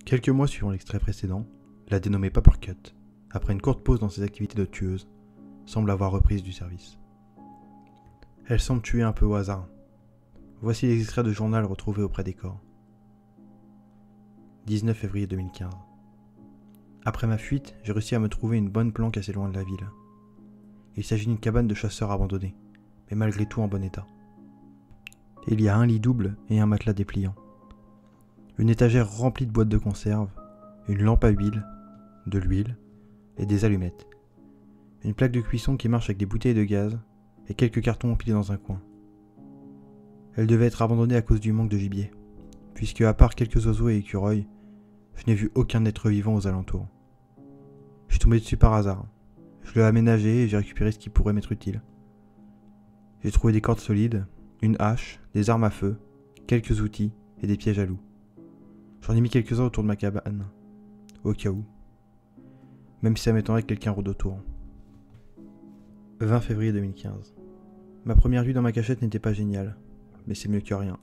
Quelques mois suivant l'extrait précédent, la dénommée Papercut, après une courte pause dans ses activités de tueuse, semble avoir reprise du service. Elle semble tuer un peu au hasard. Voici les extraits de journal retrouvés auprès des corps. 19 février 2015. Après ma fuite, j'ai réussi à me trouver une bonne planque assez loin de la ville. Il s'agit d'une cabane de chasseurs abandonnée, mais malgré tout en bon état. Il y a un lit double et un matelas dépliant. Une étagère remplie de boîtes de conserve, une lampe à huile, de l'huile et des allumettes. Une plaque de cuisson qui marche avec des bouteilles de gaz et quelques cartons empilés dans un coin. Elle devait être abandonnée à cause du manque de gibier, puisque à part quelques oiseaux et écureuils, je n'ai vu aucun être vivant aux alentours. Je suis tombé dessus par hasard. Je l'ai aménagé et j'ai récupéré ce qui pourrait m'être utile. J'ai trouvé des cordes solides, une hache, des armes à feu, quelques outils et des pièges à loups. J'en ai mis quelques-uns autour de ma cabane, au cas où. Même si ça m'étonnerait que quelqu'un rôde autour. 20 février 2015. Ma première nuit dans ma cachette n'était pas géniale, mais c'est mieux que rien.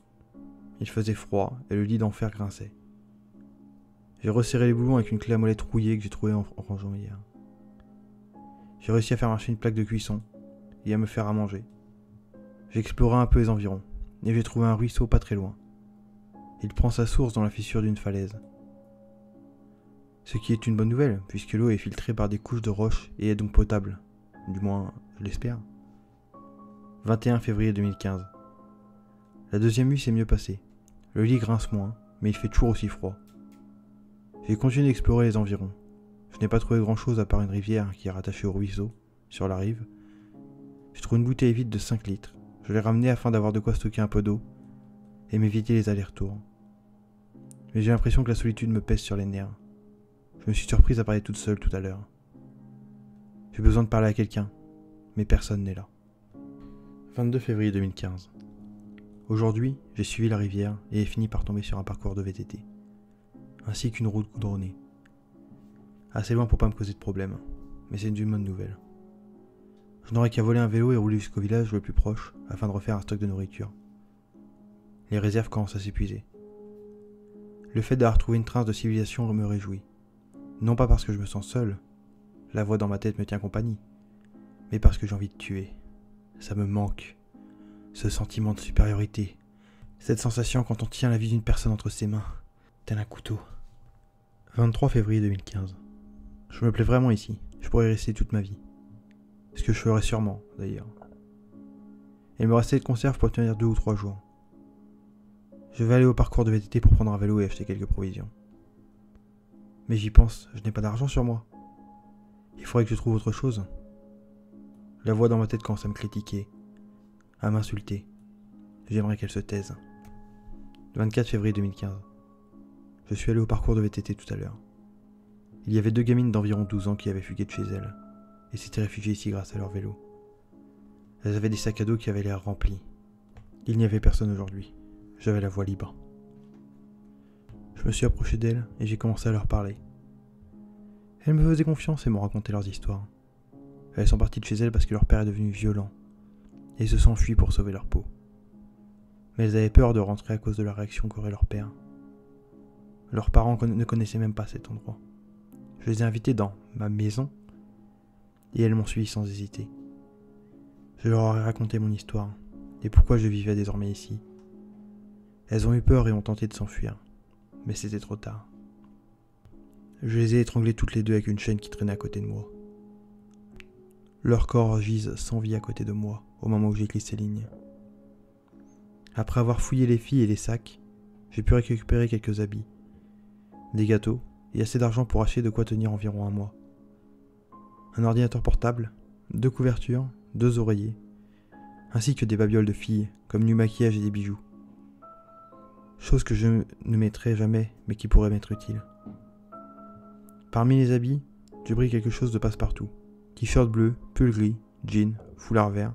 Il faisait froid et le lit d'enfer grinçait. J'ai resserré les boulons avec une clé à molette rouillée que j'ai trouvée en rangeant hier. J'ai réussi à faire marcher une plaque de cuisson et à me faire à manger. J'ai exploré un peu les environs et j'ai trouvé un ruisseau pas très loin. Il prend sa source dans la fissure d'une falaise. Ce qui est une bonne nouvelle, puisque l'eau est filtrée par des couches de roches et est donc potable. Du moins, je l'espère. 21 février 2015. La deuxième nuit s'est mieux passée. Le lit grince moins, mais il fait toujours aussi froid. J'ai continué d'explorer les environs. Je n'ai pas trouvé grand chose à part une rivière qui est rattachée au ruisseau, sur la rive. J'ai trouvé une bouteille vide de 5 litres. Je l'ai ramenée afin d'avoir de quoi stocker un peu d'eau et m'éviter les allers-retours. Mais j'ai l'impression que la solitude me pèse sur les nerfs. Je me suis surprise à parler toute seule tout à l'heure. J'ai besoin de parler à quelqu'un, mais personne n'est là. 22 février 2015. Aujourd'hui, j'ai suivi la rivière et ai fini par tomber sur un parcours de VTT, ainsi qu'une route goudronnée. Assez loin pour pas me causer de problème, mais c'est une bonne nouvelle. Je n'aurais qu'à voler un vélo et rouler jusqu'au village le plus proche afin de refaire un stock de nourriture. Les réserves commencent à s'épuiser. Le fait d'avoir trouvé une trace de civilisation me réjouit. Non pas parce que je me sens seul, la voix dans ma tête me tient compagnie, mais parce que j'ai envie de tuer. Ça me manque. Ce sentiment de supériorité. Cette sensation quand on tient la vie d'une personne entre ses mains, tel un couteau. 23 février 2015. Je me plais vraiment ici. Je pourrais y rester toute ma vie. Ce que je ferais sûrement, d'ailleurs. Il me restait de conserve pour tenir 2 ou 3 jours. Je vais aller au parcours de VTT pour prendre un vélo et acheter quelques provisions. Mais j'y pense, je n'ai pas d'argent sur moi. Il faudrait que je trouve autre chose. La voix dans ma tête commence à me critiquer, à m'insulter. J'aimerais qu'elle se taise. 24 février 2015. Je suis allé au parcours de VTT tout à l'heure. Il y avait 2 gamines d'environ 12 ans qui avaient fugué de chez elles, et s'étaient réfugiées ici grâce à leur vélo. Elles avaient des sacs à dos qui avaient l'air remplis. Il n'y avait personne aujourd'hui. J'avais la voie libre. Je me suis approché d'elles et j'ai commencé à leur parler. Elles me faisaient confiance et m'ont raconté leurs histoires. Elles sont parties de chez elles parce que leur père est devenu violent et se sont enfuies pour sauver leur peau. Mais elles avaient peur de rentrer à cause de la réaction qu'aurait leur père. Leurs parents ne connaissaient même pas cet endroit. Je les ai invitées dans ma maison et elles m'ont suivi sans hésiter. Je leur ai raconté mon histoire et pourquoi je vivais désormais ici. Elles ont eu peur et ont tenté de s'enfuir, mais c'était trop tard. Je les ai étranglées toutes les deux avec une chaîne qui traînait à côté de moi. Leurs corps gisent sans vie à côté de moi au moment où j'écris ces lignes. Après avoir fouillé les filles et les sacs, j'ai pu récupérer quelques habits, des gâteaux et assez d'argent pour acheter de quoi tenir environ un mois. Un ordinateur portable, 2 couvertures, 2 oreillers, ainsi que des babioles de filles comme du maquillage et des bijoux. Chose que je ne mettrai jamais mais qui pourrait m'être utile. Parmi les habits, j'ai pris quelque chose de passe-partout. T-shirt bleu, pull gris, jean, foulard vert,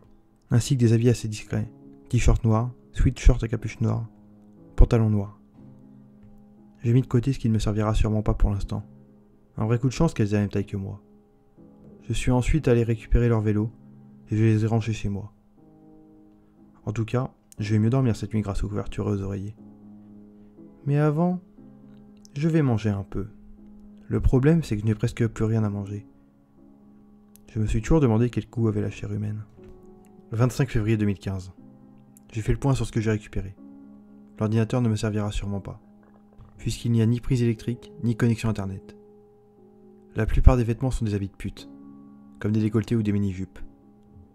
ainsi que des habits assez discrets. T-shirt noir, sweatshirt à capuche noire, pantalon noir. J'ai mis de côté ce qui ne me servira sûrement pas pour l'instant. Un vrai coup de chance qu'elles aient la même taille que moi. Je suis ensuite allé récupérer leur vélo et je les ai rangés chez moi. En tout cas, je vais mieux dormir cette nuit grâce aux couvertures et aux oreillers. Mais avant, Je vais manger un peu. Le problème, c'est que je n'ai presque plus rien à manger. Je me suis toujours demandé quel goût avait la chair humaine. 25 février 2015. J'ai fait le point sur ce que j'ai récupéré. L'ordinateur ne me servira sûrement pas, puisqu'il n'y a ni prise électrique, ni connexion internet. La plupart des vêtements sont des habits de pute, comme des décolletés ou des mini-jupes.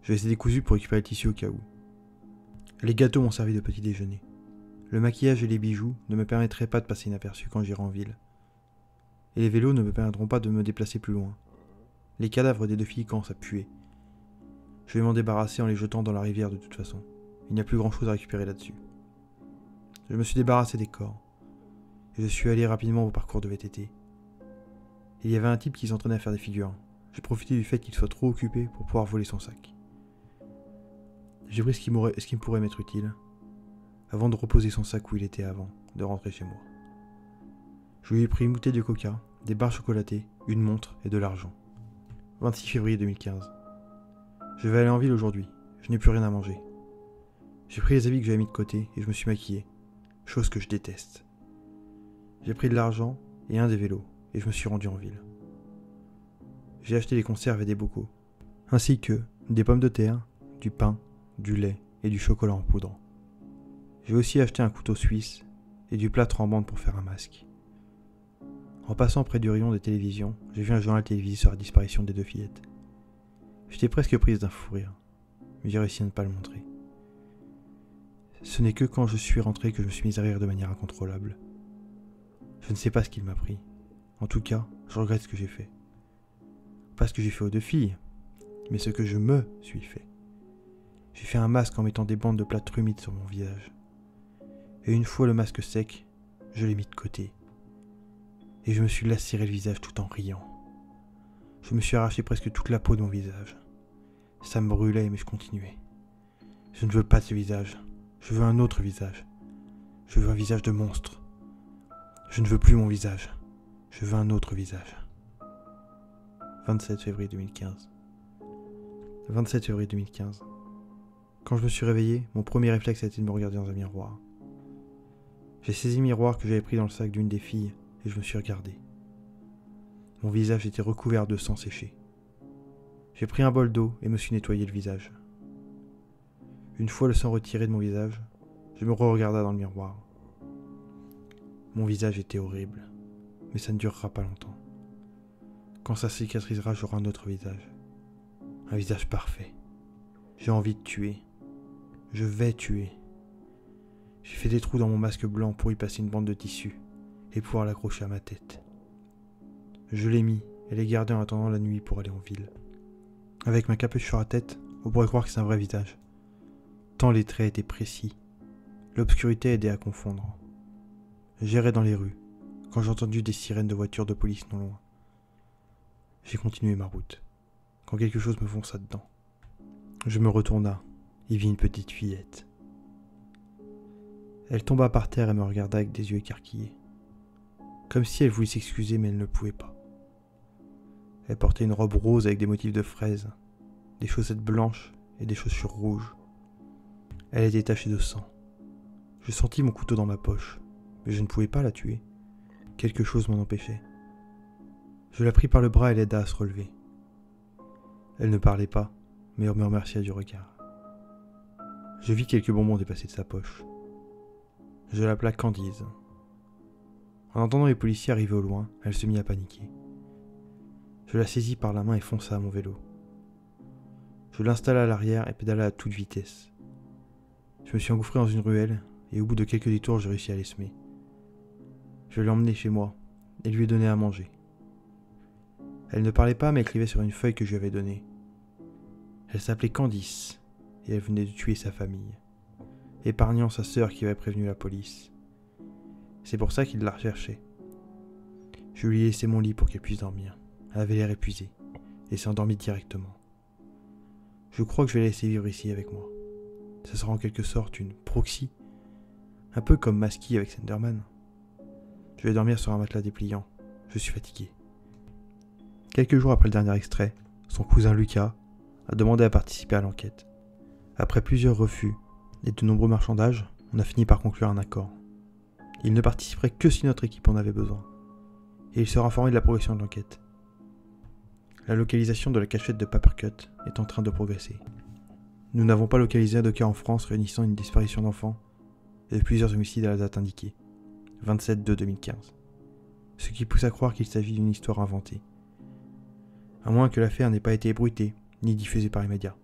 Je vais essayer décousu pour récupérer le tissu au cas où. Les gâteaux m'ont servi de petit déjeuner. Le maquillage et les bijoux ne me permettraient pas de passer inaperçu quand j'irai en ville. Et les vélos ne me permettront pas de me déplacer plus loin. Les cadavres des deux filles commencent à puer. Je vais m'en débarrasser en les jetant dans la rivière de toute façon. Il n'y a plus grand chose à récupérer là-dessus. Je me suis débarrassé des corps. Et je suis allé rapidement au parcours de VTT. Il y avait un type qui s'entraînait à faire des figures. J'ai profité du fait qu'il soit trop occupé pour pouvoir voler son sac. J'ai pris ce qui me pourrait m'être utile, avant de reposer son sac où il était avant de rentrer chez moi. Je lui ai pris une bouteille de coca, des barres chocolatées, une montre et de l'argent. 26 février 2015. Je vais aller en ville aujourd'hui, je n'ai plus rien à manger. J'ai pris les habits que j'avais mis de côté et je me suis maquillé, chose que je déteste. J'ai pris de l'argent et un des vélos et je me suis rendu en ville. J'ai acheté des conserves et des bocaux, ainsi que des pommes de terre, du pain, du lait et du chocolat en poudre. J'ai aussi acheté un couteau suisse et du plâtre en bande pour faire un masque. En passant près du rayon des télévisions, j'ai vu un journal télévisé sur la disparition des deux fillettes. J'étais presque prise d'un fou rire, mais j'ai réussi à ne pas le montrer. Ce n'est que quand je suis rentré que je me suis mise à rire de manière incontrôlable. Je ne sais pas ce qu'il m'a pris. En tout cas, je regrette ce que j'ai fait. Pas ce que j'ai fait aux deux filles, mais ce que je me suis fait. J'ai fait un masque en mettant des bandes de plâtre humide sur mon visage. Et une fois le masque sec, je l'ai mis de côté. Et je me suis lacéré le visage tout en riant. Je me suis arraché presque toute la peau de mon visage. Ça me brûlait, mais je continuais. Je ne veux pas de ce visage. Je veux un autre visage. Je veux un visage de monstre. Je ne veux plus mon visage. Je veux un autre visage. 27 février 2015. 27 février 2015. Quand je me suis réveillé, mon premier réflexe a été de me regarder dans un miroir. J'ai saisi le miroir que j'avais pris dans le sac d'une des filles et je me suis regardé. Mon visage était recouvert de sang séché. J'ai pris un bol d'eau et me suis nettoyé le visage. Une fois le sang retiré de mon visage, je me re-regarda dans le miroir. Mon visage était horrible, mais ça ne durera pas longtemps. Quand ça cicatrisera, j'aurai un autre visage. Un visage parfait. J'ai envie de tuer. Je vais tuer. J'ai fait des trous dans mon masque blanc pour y passer une bande de tissu et pouvoir l'accrocher à ma tête. Je l'ai mis et l'ai gardé en attendant la nuit pour aller en ville. Avec ma capuche sur la tête, on pourrait croire que c'est un vrai visage. Tant les traits étaient précis. L'obscurité aidait à confondre. J'errais dans les rues, quand j'ai entendu des sirènes de voitures de police non loin. J'ai continué ma route, quand quelque chose me fonça dedans. Je me retourna et vis une petite fillette. Elle tomba par terre et me regarda avec des yeux écarquillés, comme si elle voulait s'excuser mais elle ne pouvait pas. Elle portait une robe rose avec des motifs de fraises, des chaussettes blanches et des chaussures rouges. Elle était tachée de sang. Je sentis mon couteau dans ma poche, mais je ne pouvais pas la tuer. Quelque chose m'en empêchait. Je la pris par le bras et l'aida à se relever. Elle ne parlait pas, mais me remercia du regard. Je vis quelques bonbons dépasser de sa poche. Je l'appela Candice. En entendant les policiers arriver au loin, elle se mit à paniquer. Je la saisis par la main et fonça à mon vélo. Je l'installa à l'arrière et pédala à toute vitesse. Je me suis engouffré dans une ruelle et au bout de quelques détours, j'ai réussi à les semer. Je l'ai emmenée chez moi et lui ai donné à manger. Elle ne parlait pas mais écrivait sur une feuille que je lui avais donnée. Elle s'appelait Candice et elle venait de tuer sa famille, épargnant sa sœur qui avait prévenu la police. C'est pour ça qu'il la recherchait. Je lui ai laissé mon lit pour qu'elle puisse dormir. Elle avait l'air épuisée et s'est endormie directement. Je crois que je vais la laisser vivre ici avec moi. Ça sera en quelque sorte une proxy, un peu comme Masky avec Slenderman. Je vais dormir sur un matelas dépliant. Je suis fatigué. Quelques jours après le dernier extrait, son cousin Lucas a demandé à participer à l'enquête. Après plusieurs refus et de nombreux marchandages, on a fini par conclure un accord. Il ne participerait que si notre équipe en avait besoin. et il sera informé de la progression de l'enquête. La localisation de la cachette de Papercut est en train de progresser. Nous n'avons pas localisé de cas en France réunissant une disparition d'enfants et de plusieurs homicides à la date indiquée, 27/2/2015. Ce qui pousse à croire qu'il s'agit d'une histoire inventée. À moins que l'affaire n'ait pas été ébruitée, ni diffusée par les médias.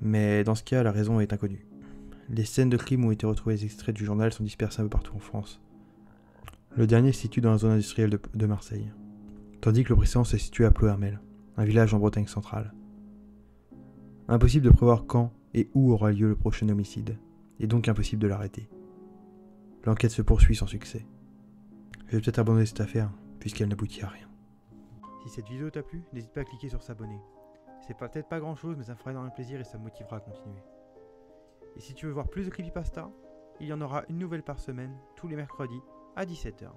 Mais dans ce cas, la raison est inconnue. Les scènes de crime où ont été retrouvés les extraits du journal sont dispersés un peu partout en France. Le dernier se situe dans la zone industrielle de Marseille, tandis que le précédent se situe à Ploërmel, un village en Bretagne centrale. Impossible de prévoir quand et où aura lieu le prochain homicide, et donc impossible de l'arrêter. L'enquête se poursuit sans succès. Je vais peut-être abandonner cette affaire, puisqu'elle n'aboutit à rien. Si cette vidéo t'a plu, n'hésite pas à cliquer sur s'abonner. C'est peut-être pas grand chose, mais ça me fera énormément plaisir et ça me motivera à continuer. Et si tu veux voir plus de creepypasta, il y en aura une nouvelle par semaine, tous les mercredis, à 17h.